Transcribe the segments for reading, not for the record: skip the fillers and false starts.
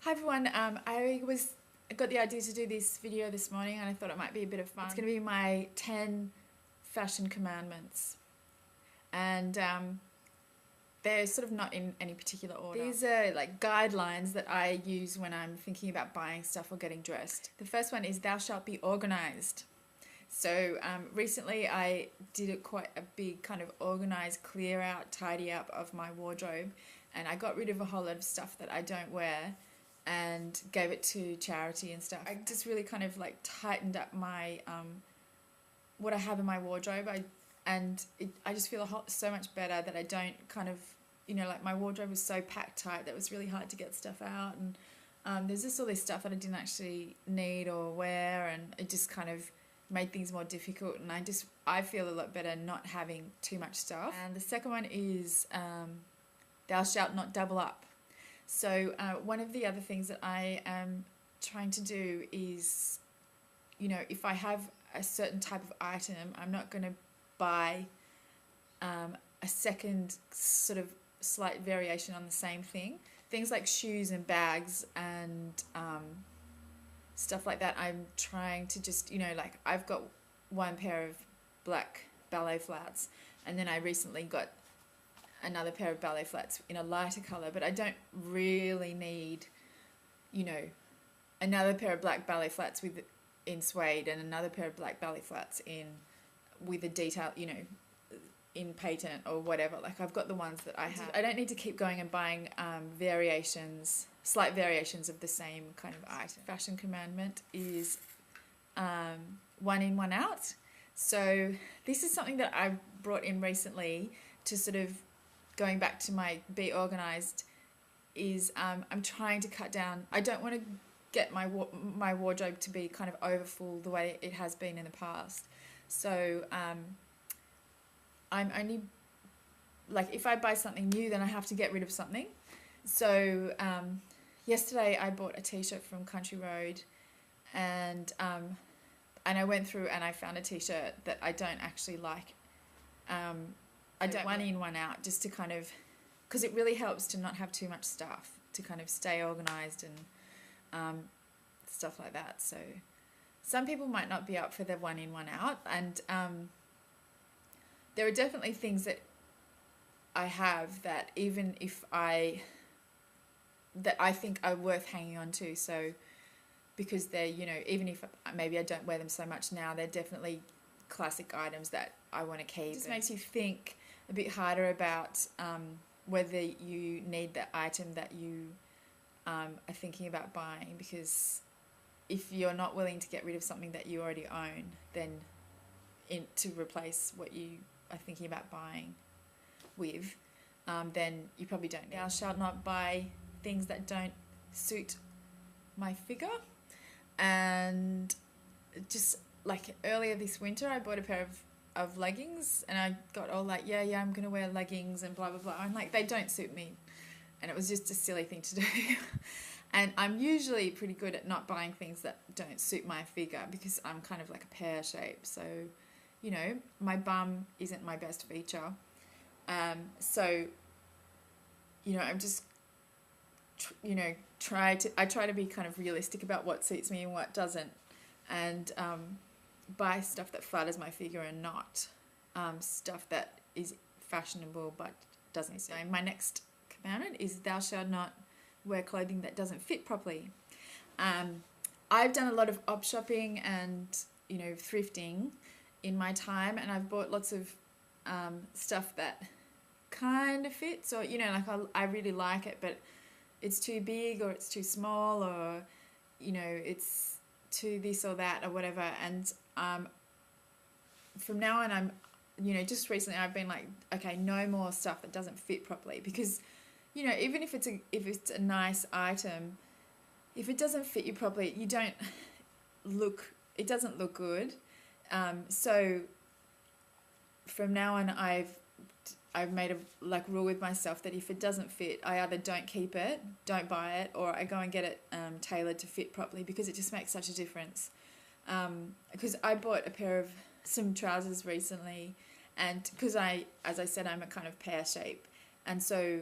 Hi everyone, I got the idea to do this video this morning and I thought it might be a bit of fun. It's going to be my 10 fashion commandments, and they're sort of not in any particular order. These are like guidelines that I use when I'm thinking about buying stuff or getting dressed. The first one is thou shalt be organized. So recently I did quite a big kind of organized, clear out, tidy up of my wardrobe, and I got rid of a whole lot of stuff that I don't wear and gave it to charity and stuff. I just really kind of like tightened up my what I have in my wardrobe. I just feel so much better that I don't kind of, like my wardrobe was so packed tight that it was really hard to get stuff out, and there's just all this stuff that I didn't actually need or wear, and it just kind of made things more difficult, and I feel a lot better not having too much stuff. And the second one is thou shalt not double up. So one of the other things that I am trying to do is, if I have a certain type of item, I'm not going to buy a second sort of slight variation on the same thing. Things like shoes and bags and stuff like that, I'm trying to just, like I've got one pair of black ballet flats, and then I recently got another pair of ballet flats in a lighter colour, but I don't really need, another pair of black ballet flats in suede and another pair of black ballet flats with a detail, in patent or whatever. Like I've got the ones that I have. I don't need to keep going and buying slight variations of the same kind of item. Fashion commandment is one in, one out. So this is something that I brought in recently to sort of going back to my be organized, is I'm trying to cut down. I don't want to get my wardrobe to be kind of overfull the way it has been in the past. So I'm only, like, if I buy something new, then I have to get rid of something. So yesterday I bought a t-shirt from Country Road, and I went through and I found a t-shirt that I don't actually like. I don't one in, one out, just to kind of, because it really helps to not have too much stuff, to kind of stay organized and stuff like that. So some people might not be up for the one in, one out, and there are definitely things that I have that even if that I think are worth hanging on to. So because they're, even if maybe I don't wear them so much now, they're definitely classic items that I want to keep. It just makes you think a bit harder about whether you need the item that you are thinking about buying, because if you're not willing to get rid of something that you already own, then to replace what you are thinking about buying with, then you probably don't need. I shall not buy things that don't suit my figure. And just like earlier this winter, I bought a pair of leggings, and I got all like, yeah, I'm gonna wear leggings and blah blah blah. I'm like, they don't suit me, and it was just a silly thing to do. And I'm usually pretty good at not buying things that don't suit my figure, because I'm kind of like a pear shape, so my bum isn't my best feature. So I'm just I try to be kind of realistic about what suits me and what doesn't, and buy stuff that flatters my figure and not stuff that is fashionable but doesn't. So my next commandment is thou shalt not wear clothing that doesn't fit properly. I've done a lot of op shopping and thrifting in my time, and I've bought lots of stuff that kind of fits, or like I really like it, but it's too big, or it's too small, or it's too this or that or whatever. And from now on, I'm just recently I've been like, okay, no more stuff that doesn't fit properly, because even if it's a nice item, if it doesn't fit you properly, it doesn't look good. So from now on, I've made a rule with myself that if it doesn't fit, I either don't keep it, don't buy it, or I go and get it tailored to fit properly, because it just makes such a difference. Because I bought a pair of some trousers recently, and because as I said, I'm a kind of pear shape, and so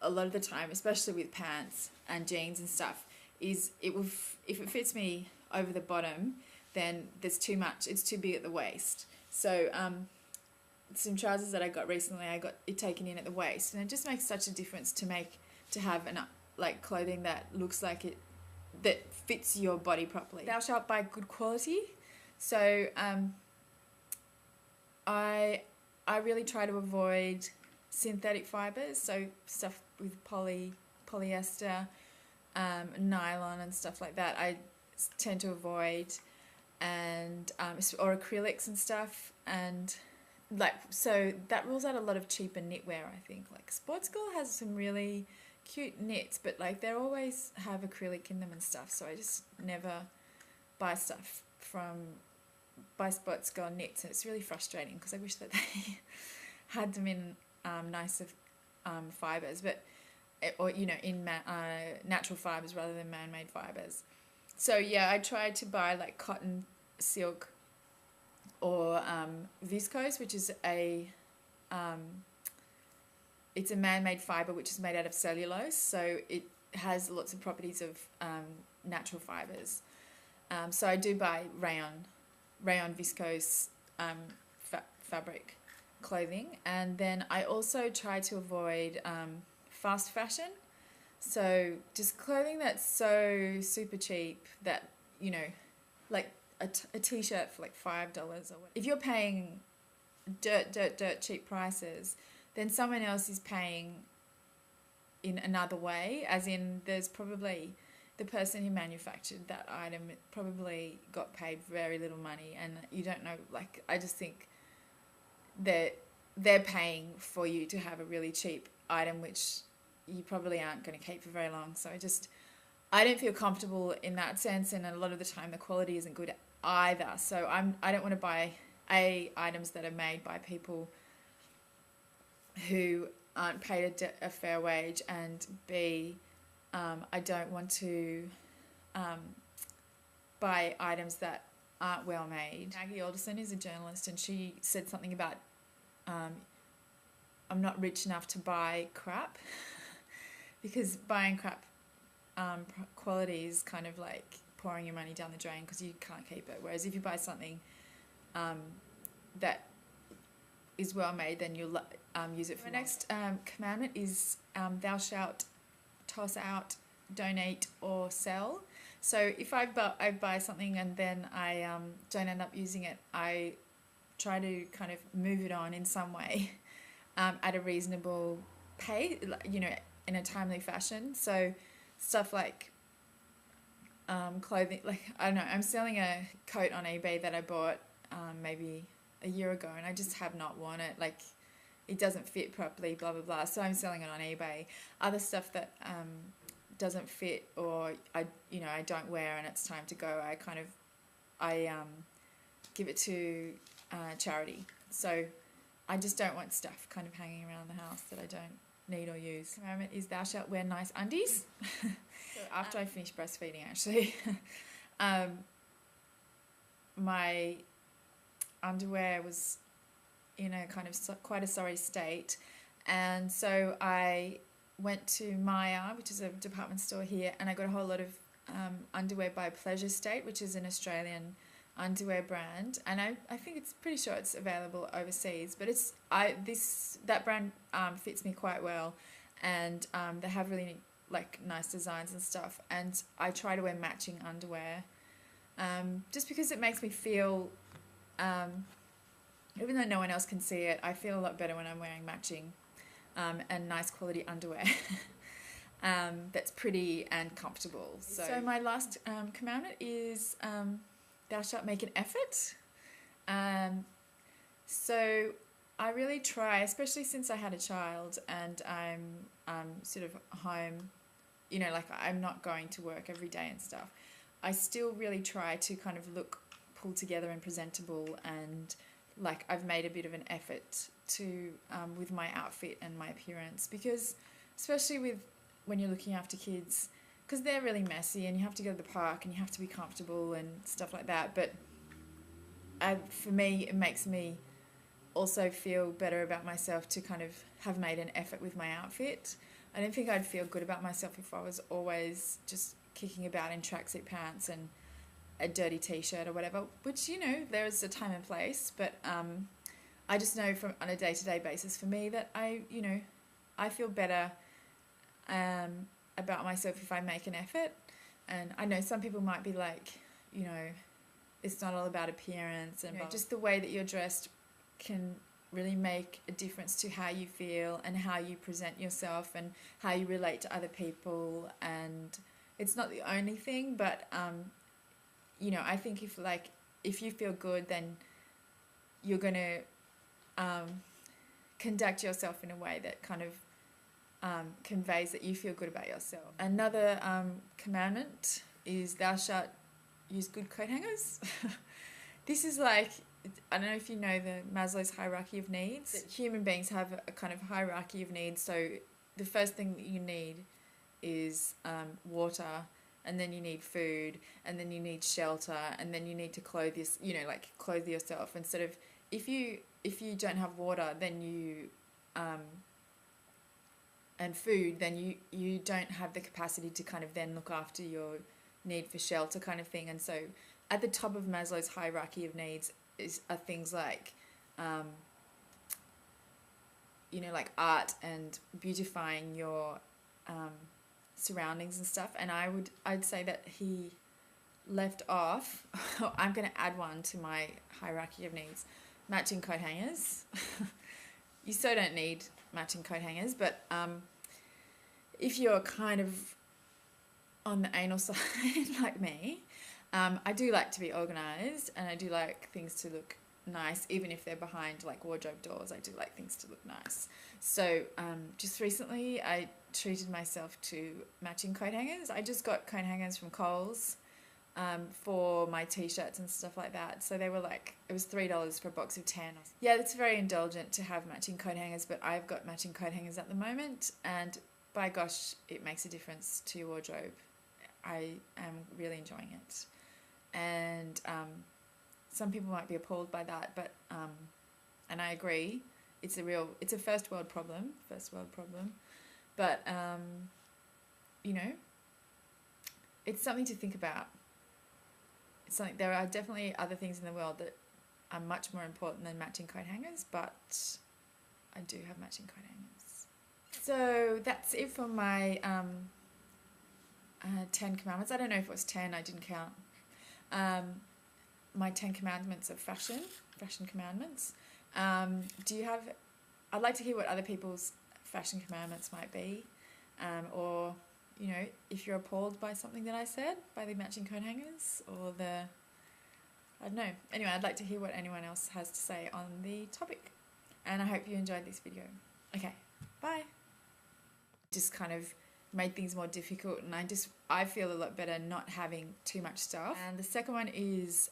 a lot of the time, especially with pants and jeans and stuff, is if it fits me over the bottom, then there's too much, it's too big at the waist. So some trousers that I got recently, I got it taken in at the waist, and it just makes such a difference to have like clothing that looks like it, that fits your body properly. Thou shalt buy good quality. So I really try to avoid synthetic fibers, so stuff with polyester, nylon and stuff like that. I tend to avoid, and or acrylics and stuff, and like, so that rules out a lot of cheaper knitwear, I think. Like Sports Girl has some really cute knits, but like they always have acrylic in them and stuff, so I just never buy stuff by Sports Girl knits, and it's really frustrating because I wish that they had them in nicer fibers, but or you know, in natural fibers rather than man-made fibers. So yeah, I tried to buy like cotton, silk, or viscose, which is it's a man-made fiber which is made out of cellulose, so it has lots of properties of natural fibers. So I do buy rayon viscose fabric clothing, and then I also try to avoid fast fashion. So just clothing that's so super cheap that, you know, like a t-shirt for like $5 or whatever. If you're paying dirt cheap prices, then someone else is paying in another way, as in there's probably the person who manufactured that item probably got paid very little money, and you don't know, like, I just think that they're paying for you to have a really cheap item which you probably aren't going to keep for very long. So I don't feel comfortable in that sense, and a lot of the time the quality isn't good either. So I don't want to buy items that are made by people who aren't paid a fair wage, and B, I don't want to buy items that aren't well made. Maggie Alderson is a journalist, and she said something about I'm not rich enough to buy crap because buying crap quality is kind of like pouring your money down the drain because you can't keep it. Whereas if you buy something that is well made, then you'll use it for. My next commandment is thou shalt toss out, donate, or sell. So if I buy something and then I don't end up using it, I try to kind of move it on in some way at a reasonable pay, you know, in a timely fashion. So stuff like clothing, like, I don't know, I'm selling a coat on eBay that I bought maybe a year ago, and I just have not worn it. Like, it doesn't fit properly, blah blah blah, so I'm selling it on eBay. Other stuff that doesn't fit, or I don't wear and it's time to go, I give it to charity. So I just don't want stuff kind of hanging around the house that I don't need or use. The commandment is thou shalt wear nice undies. So after I finished breastfeeding, actually, my underwear was in a kind of quite a sorry state, and so I went to Maya, which is a department store here, and I got a whole lot of underwear by Pleasure State, which is an Australian underwear brand, and I think it's pretty sure it's available overseas, but that brand fits me quite well, and they have really like nice designs and stuff, and I try to wear matching underwear just because it makes me feel, even though no one else can see it, I feel a lot better when I'm wearing matching and nice quality underwear that's pretty and comfortable. So my last commandment is thou shalt make an effort. So I really try, especially since I had a child and I'm sort of home, you know, like I'm not going to work every day and stuff. I still really try to kind of look pulled together and presentable, and like I've made a bit of an effort to with my outfit and my appearance, because especially when you're looking after kids, because they're really messy and you have to go to the park and you have to be comfortable and stuff like that. But for me, it makes me also feel better about myself to kind of have made an effort with my outfit. I don't think I'd feel good about myself if I was always just kicking about in tracksuit pants and a dirty t-shirt or whatever, which, you know, there's a time and place, but I just know from on a day-to-day basis for me that I feel better about myself if I make an effort. And I know some people might be like, you know, it's not all about appearance, and just the way that you're dressed can really make a difference to how you feel and how you present yourself and how you relate to other people. And it's not the only thing, but you know, I think if you feel good, then you're going to conduct yourself in a way that kind of conveys that you feel good about yourself. Another commandment is thou shalt use good coat hangers. This is like, I don't know if you know the Maslow's hierarchy of needs. That human beings have a kind of hierarchy of needs. So the first thing that you need is water, and then you need food, and then you need shelter, and then you need to clothe yourself. Instead of if you don't have water, then you and food, then you don't have the capacity to kind of then look after your need for shelter kind of thing. And so at the top of Maslow's hierarchy of needs are things like like art and beautifying your surroundings and stuff. And I'd say that he left off I'm going to add one to my hierarchy of needs: matching coat hangers. You so don't need matching coat hangers, but if you're kind of on the anal side like me, I do like to be organised, and I do like things to look nice, even if they're behind like wardrobe doors. I do like things to look nice. So just recently I treated myself to matching coat hangers. I just got coat hangers from Coles for my t-shirts and stuff like that. So they were like, it was $3 for a box of 10. Yeah, it's very indulgent to have matching coat hangers, but I've got matching coat hangers at the moment, and by gosh, it makes a difference to your wardrobe. I am really enjoying it. And some people might be appalled by that, but and I agree, it's a first world problem, but you know, it's something to think about. It's something, there are definitely other things in the world that are much more important than matching coat hangers, but I do have matching coat hangers. So that's it for my 10 commandments. I don't know if it was 10, I didn't count. My 10 commandments of fashion commandments. I'd like to hear what other people's fashion commandments might be, or, you know, if you're appalled by something that I said, by the matching coat hangers, or I don't know. Anyway, I'd like to hear what anyone else has to say on the topic, and I hope you enjoyed this video. Okay, bye. Just kind of made things more difficult, and I feel a lot better not having too much stuff. And the second one is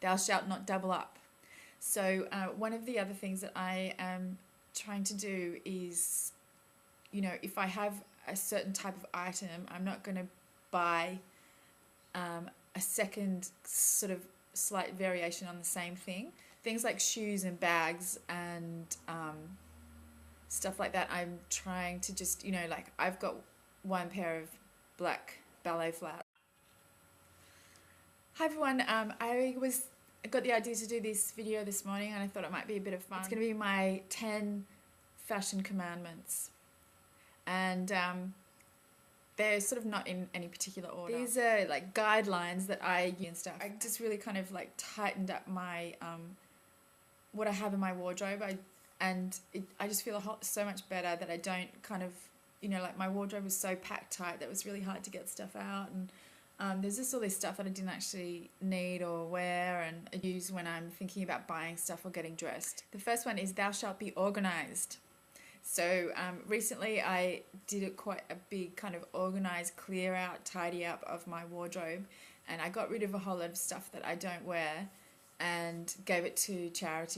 thou shalt not double up. So one of the other things that I am trying to do is, you know, if I have a certain type of item, I'm not going to buy a second sort of slight variation on the same thing. Things like shoes and bags and stuff like that, I'm trying to just, you know, like I've got one pair of black ballet flats. Hi everyone, I got the idea to do this video this morning, and I thought it might be a bit of fun. It's going to be my 10 fashion commandments, and they're sort of not in any particular order. These are like guidelines that I use and stuff. I just really kind of like tightened up my what I have in my wardrobe. I just feel so much better that I don't kind of, you know, like my wardrobe was so packed tight that it was really hard to get stuff out, and there's just all this stuff that I didn't actually need or wear and use when I'm thinking about buying stuff or getting dressed. The first one is thou shalt be organised. So recently I did quite a big kind of organise, clear out, tidy up of my wardrobe, and I got rid of a whole lot of stuff that I don't wear and gave it to charity.